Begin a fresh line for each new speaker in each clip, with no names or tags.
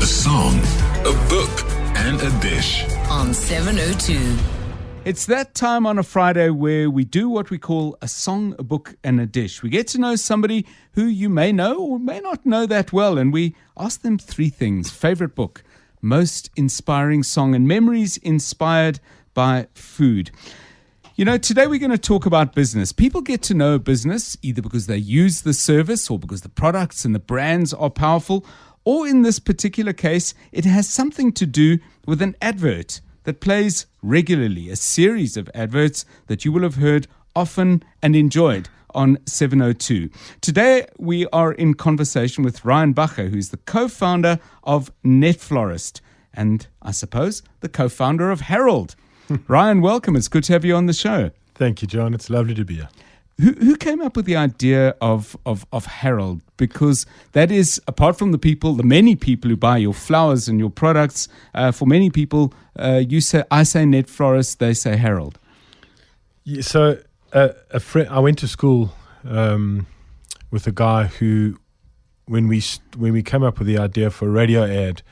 song, a book, and a dish.
On 702.
It's that time on a Friday where we do what we call a song, a book, and a dish. We get to know somebody who you may know or may not know that well, and we ask them three things: favorite book, most inspiring song, and memories inspired by food. You know, today we're going to talk about business. People get to know a business either because they use the service or because the products and the brands are powerful, or in this particular case, it has something to do with an advert that plays regularly, a series of adverts that you will have heard often and enjoyed on 702. Today, we are in conversation with Ryan Bacher, who's the co-founder of Netflorist, and I suppose the co-founder of Herald. Ryan, welcome. It's good to have you on the show.
Thank you, John. It's lovely to be here.
Who came up with the idea of Herald? Because that is, apart from the many people who buy your flowers and your products, for many people, I say Netflorist, they say Herald.
Yeah, so a friend, I went to school with a guy who, when we came up with the idea for a radio ad,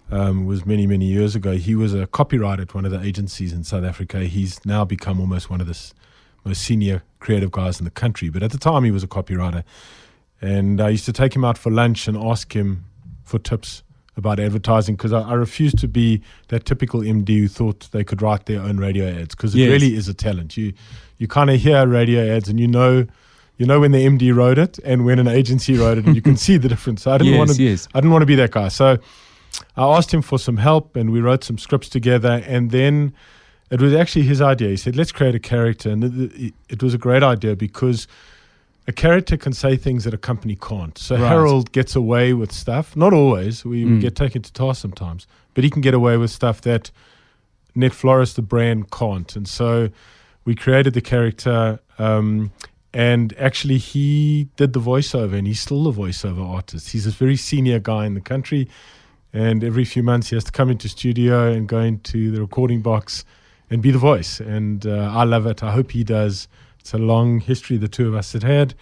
was many, many years ago. He was a copywriter at one of the agencies in South Africa. He's now become almost one of the most senior creative guys in the country. But at the time, he was a copywriter. And I used to take him out for lunch and ask him for tips about advertising, because I refused to be that typical MD who thought they could write their own radio ads, because it really is a talent. You kind of hear radio ads and you know when the MD wrote it and when an agency wrote it, and you can see the difference. So I didn't want to be that guy. So I asked him for some help, and we wrote some scripts together, and then it was actually his idea. He said, let's create a character, and it was a great idea because a character can say things that a company can't. So right. Herald gets away with stuff. Not always. We get taken to task sometimes, but he can get away with stuff that Netflorist, the brand, can't. And so we created the character, and actually he did the voiceover, and he's still a voiceover artist. He's a very senior guy in the country. And every few months he has to come into studio and go into the recording box and be the voice. And I love it. I hope he does. It's a long history the two of us had had.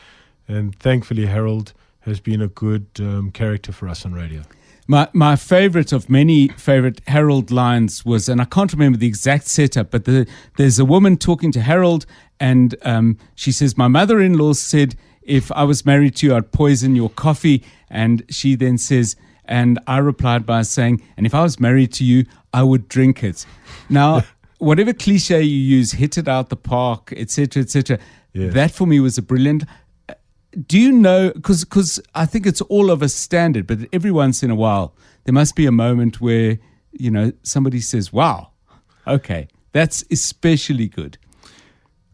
And thankfully, Herald has been a good character for us on radio.
My favorite of many favorite Herald lines was, and I can't remember the exact setup, but there's a woman talking to Herald, and she says, my mother-in-law said, if I was married to you, I'd poison your coffee. And she then says, and I replied by saying, and if I was married to you, I would drink it. Now, whatever cliche you use, hit it out the park, etc., etc., that for me was a brilliant. Do you know, because I think it's all of a standard, but every once in a while, there must be a moment where, somebody says, wow, okay, that's especially good.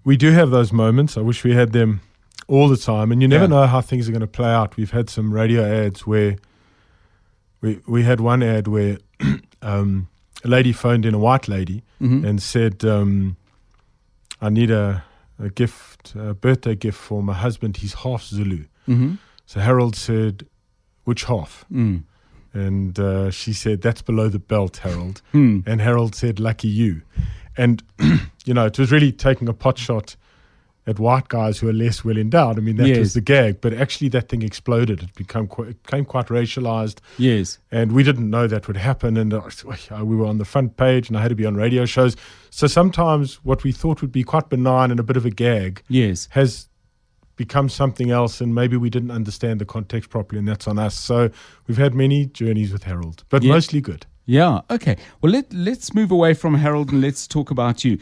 We do have those moments. I wish we had them all the time. And you never know how things are going to play out. We've had some radio ads where we had one ad where a lady phoned in, a white lady, and said, I need a gift, a birthday gift for my husband. He's half Zulu. So Herald said, which half? And she said, that's below the belt, Herald. And Herald said, lucky you. And, it was really taking a pot shot at white guys who are less well endowed. I mean, that was the gag. But actually that thing exploded. It became quite racialized.
Yes.
And we didn't know that would happen. And we were on the front page, and I had to be on radio shows. So sometimes what we thought would be quite benign and a bit of a gag has become something else, and maybe we didn't understand the context properly, and that's on us. So we've had many journeys with Herald, but mostly good.
Yeah, okay. Well, let's move away from Herald and let's talk about you.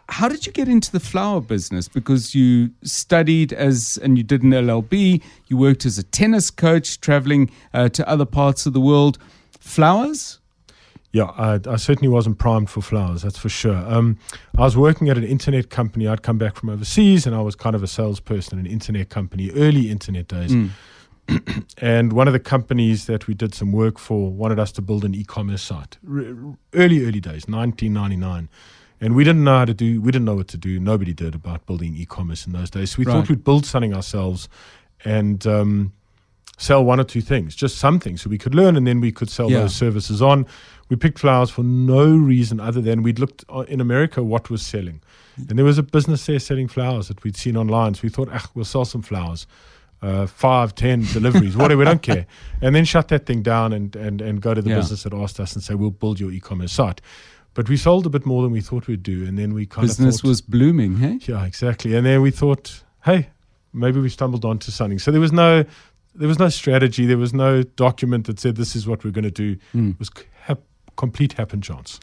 How did you get into the flower business? Because you studied and you did an LLB, you worked as a tennis coach, traveling to other parts of the world. Flowers?
Yeah, I certainly wasn't primed for flowers, that's for sure. I was working at an internet company. I'd come back from overseas, and I was kind of a salesperson in an internet company, early internet days. And one of the companies that we did some work for wanted us to build an e-commerce site. Early days, 1999. And we didn't know what to do. Nobody did about building e-commerce in those days. So we thought we'd build something ourselves and sell one or two things, just some things, so we could learn, and then we could sell those services on. We picked flowers for no reason other than we'd looked in America what was selling. And there was a business there selling flowers that we'd seen online. So we thought, we'll sell some flowers. 5, 10 deliveries, whatever, we don't care. And then shut that thing down and go to the business that asked us and say, we'll build your e-commerce site. But we sold a bit more than we thought we'd do. And then we kind of
Business was blooming, hey?
Yeah, exactly. And then we thought, hey, maybe we stumbled onto something. So there was no strategy. There was no document that said this is what we're going to do. It was complete happen chance.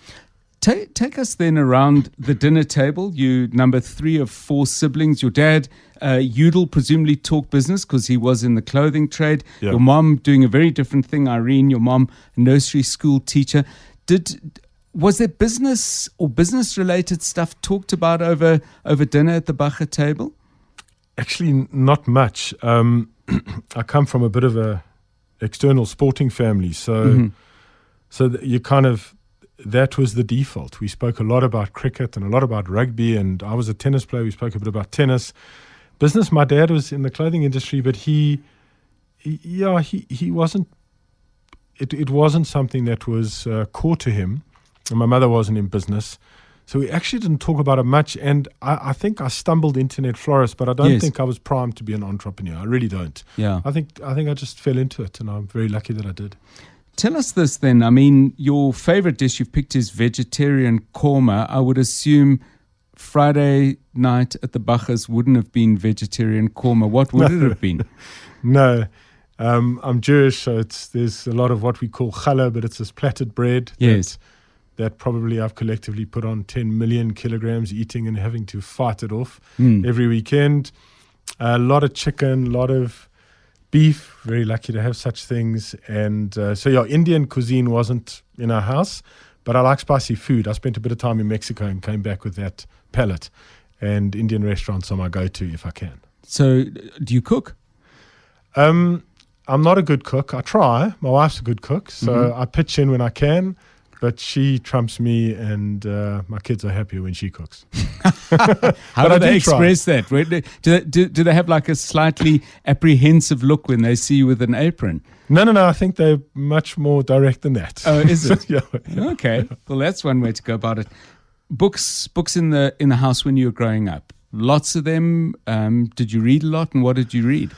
Take us then around the dinner table. You number 3 of 4 siblings. Your dad, Udall, presumably talked business because he was in the clothing trade.
Yeah.
Your mom doing a very different thing. Irene, your mom, nursery school teacher. Was there business or business-related stuff talked about over dinner at the Bacher table?
Actually, not much. I come from a bit of a external sporting family, so you kind of. That was the default. We spoke a lot about cricket and a lot about rugby, and I was a tennis player. We spoke a bit about tennis. Business, my dad was in the clothing industry, but he wasn't. It wasn't something that was core to him, and my mother wasn't in business, so we actually didn't talk about it much. And I think I stumbled into Netflorist, but I don't think I was primed to be an entrepreneur. I really don't.
Yeah,
I think I just fell into it, and I'm very lucky that I did.
Tell us this then. I mean, your favorite dish you've picked is vegetarian korma. I would assume Friday night at the Bachers wouldn't have been vegetarian korma. What would it have been?
No. I'm Jewish, so there's a lot of what we call challah, but it's this platted bread.
Yes.
That probably I've collectively put on 10 million kilograms eating and having to fight it off every weekend. A lot of chicken, a lot of beef, very lucky to have such things. And Indian cuisine wasn't in our house, but I like spicy food. I spent a bit of time in Mexico and came back with that palate. And Indian restaurants are my go-to if I can.
So do you cook?
I'm not a good cook. I try. My wife's a good cook, so I pitch in when I can. But she trumps me, and my kids are happier when she cooks.
How do they express that? Do they have like a slightly apprehensive look when they see you with an apron?
No. I think they're much more direct than that.
Oh, is it?
Yeah.
Okay. Well, that's one way to go about it. Books in the house when you were growing up. Lots of them. Did you read a lot, and what did you read?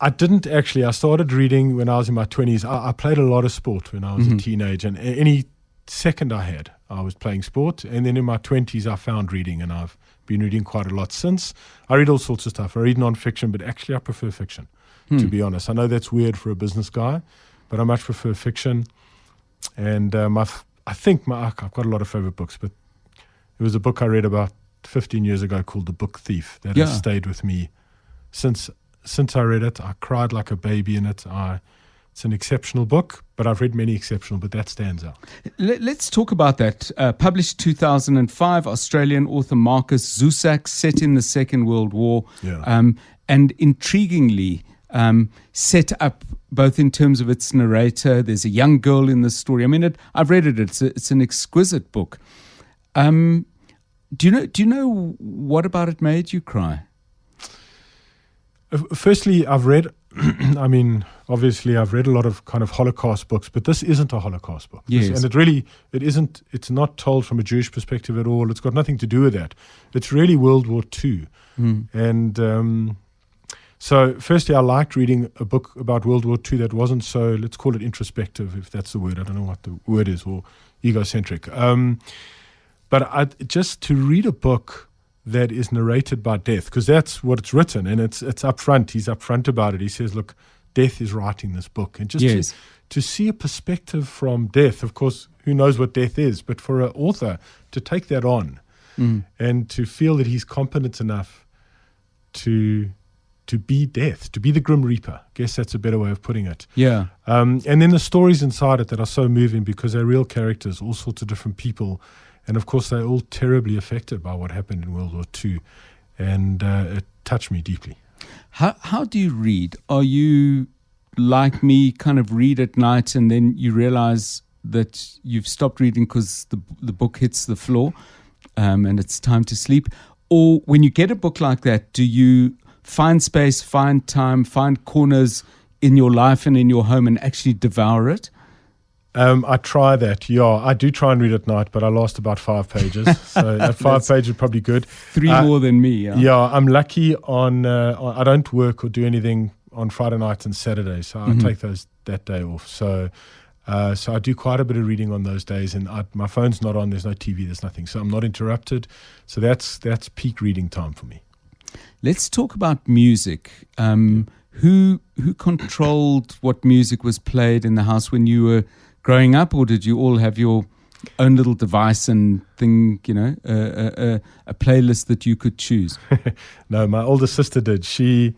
I didn't actually. I started reading when I was in my 20s. I played a lot of sport when I was a teenager, and any second I had, I was playing sport. And then in my 20s, I found reading, and I've been reading quite a lot since. I read all sorts of stuff. I read non-fiction, but actually I prefer fiction, to be honest. I know that's weird for a business guy, but I much prefer fiction. And I've got a lot of favorite books, but there was a book I read about 15 years ago called The Book Thief that has stayed with me since I read it. I cried like a baby in it. It's an exceptional book, but I've read many exceptional, but that stands out.
Let's talk about that. Published 2005, Australian author Markus Zusak, set in the Second World War, and intriguingly set up both in terms of its narrator. There's a young girl in the story. I mean, I've read it. It's an exquisite book. Do you know what about it made you cry?
Firstly, I've read, obviously I've read a lot of kind of Holocaust books, but this isn't a Holocaust book.
Yes.
And it's not told from a Jewish perspective at all. It's got nothing to do with that. It's really World War II. And so firstly, I liked reading a book about World War II that wasn't so, let's call it introspective, if that's the word. I don't know what the word is, or egocentric. But just to read a book that is narrated by death, because that's what it's written, and it's up front. He's up front about it. He says, look, death is writing this book. And just to see a perspective from death, of course, who knows what death is, but for an author to take that on and to feel that he's competent enough to be death, to be the Grim Reaper. I guess that's a better way of putting it.
Yeah.
And then the stories inside it that are so moving because they're real characters, all sorts of different people. And, of course, they're all terribly affected by what happened in World War II. And it touched me deeply.
How do you read? Are you, like me, kind of read at night and then you realize that you've stopped reading because the book hits the floor and it's time to sleep? Or when you get a book like that, do you find space, find time, find corners in your life and in your home and actually devour it?
I try that. Yeah, I do try and read at night, but I last about 5 pages. So at 5 pages is probably good.
3 more than me.
Yeah, I'm lucky on I don't work or do anything on Friday nights and Saturdays, so I take that day off. So I do quite a bit of reading on those days, and my phone's not on. There's no TV. There's nothing, so I'm not interrupted. So that's peak reading time for me.
Let's talk about music. Who controlled what music was played in the house when you were growing up, or did you all have your own little device and thing, a playlist that you could choose?
No, my older sister did. She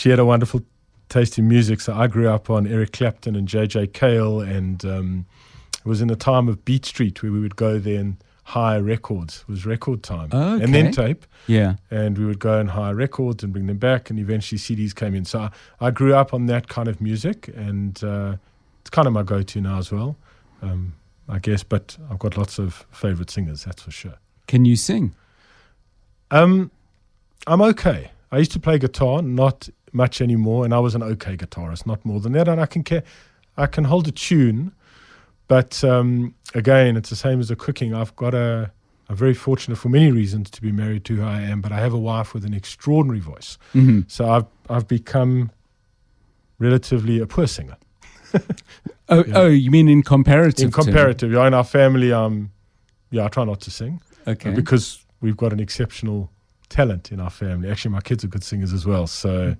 had a wonderful taste in music, so I grew up on Eric Clapton and J.J. Cale, and it was in the time of Beat Street where we would go there and hire records. It was record time.
Oh, okay.
And then tape.
Yeah.
And we would go and hire records and bring them back, and eventually CDs came in. So I grew up on that kind of music, and it's kind of my go-to now as well, I guess. But I've got lots of favorite singers, that's for sure.
Can you sing?
I'm okay. I used to play guitar, not much anymore, and I was an okay guitarist, not more than that. And I can hold a tune, but again, it's the same as the cooking. I'm very fortunate for many reasons to be married to who I am, but I have a wife with an extraordinary voice. Mm-hmm. So I've become relatively a poor singer.
Oh, you mean in comparative?
In comparative, yeah. In our family, I try not to sing,
okay,
because we've got an exceptional talent in our family. Actually, my kids are good singers as well. So,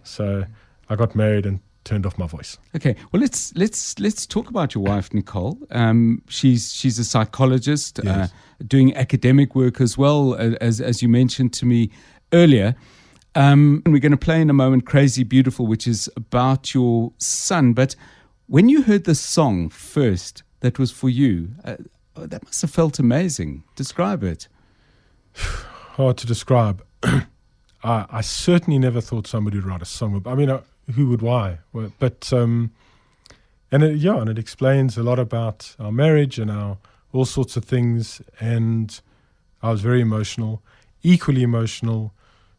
so I got married and turned off my voice.
Okay, well let's talk about your wife, Nicol. She's a psychologist,
yes,
doing academic work as well, as you mentioned to me earlier. And we're going to play in a moment Crazy Beautiful, which is about your son. But when you heard the song first that was for you, that must have felt amazing. Describe it.
Hard to describe. I certainly never thought somebody would write a song. I mean, who would? Why? Well, but and it explains a lot about our marriage and our all sorts of things. And I was very emotional, equally emotional,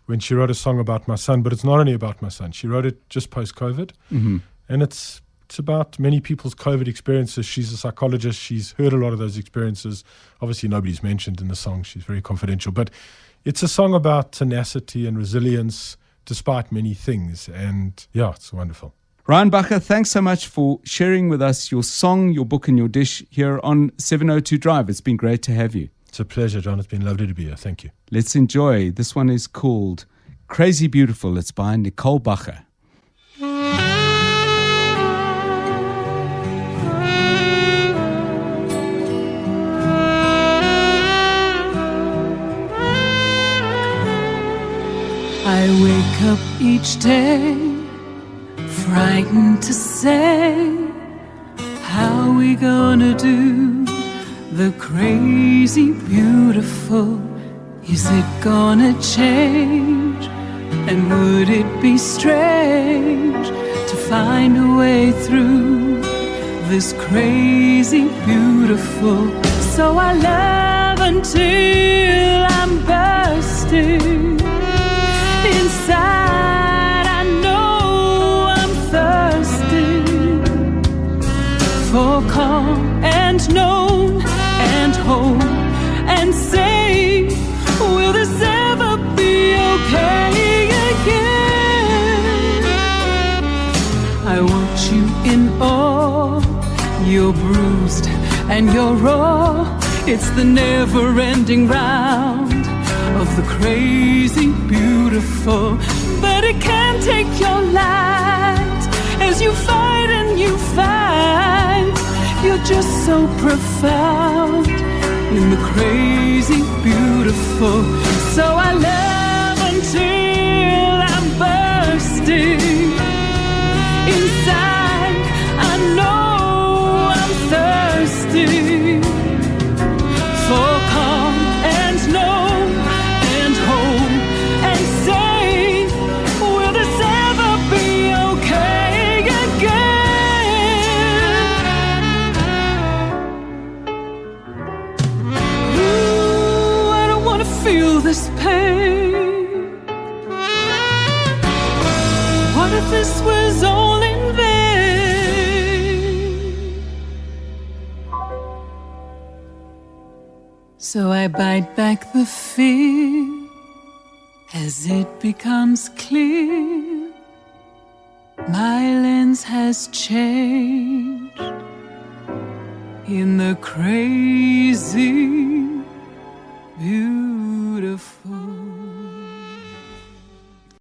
when she wrote a song about my son. But it's not only about my son. She wrote it just post-COVID, and it's about many people's COVID experiences. She's a psychologist. She's heard a lot of those experiences. Obviously, nobody's mentioned in the song. She's very confidential. But it's a song about tenacity and resilience despite many things. And yeah, it's wonderful.
Ryan Bacher, thanks so much for sharing with us your song, your book, and your dish here on 702 Drive. It's been great to have you.
It's a pleasure, John. It's been lovely to be here. Thank you.
Let's enjoy. This one is called Crazy Beautiful. It's by Nicol Bacher.
I wake up each day frightened to say, how we gonna do the crazy beautiful? Is it gonna change? And would it be strange to find a way through this crazy beautiful? So I love until I'm bursting. Inside I know I'm thirsty for calm and known and hope and say, will this ever be okay again? I want you in awe. You're bruised and you're raw. It's the never-ending round of the crazy beautiful. But it can take your light as you fight and you fight. You're just so profound in the crazy beautiful. So I love until I'm bursting. Inside I know I'm thirsty for calm and known and home and say, will this ever be okay again? Ooh, I don't want to feel this pain. What if this was all in vain? So I bite back the fear as it becomes clear my lens has changed in the crazy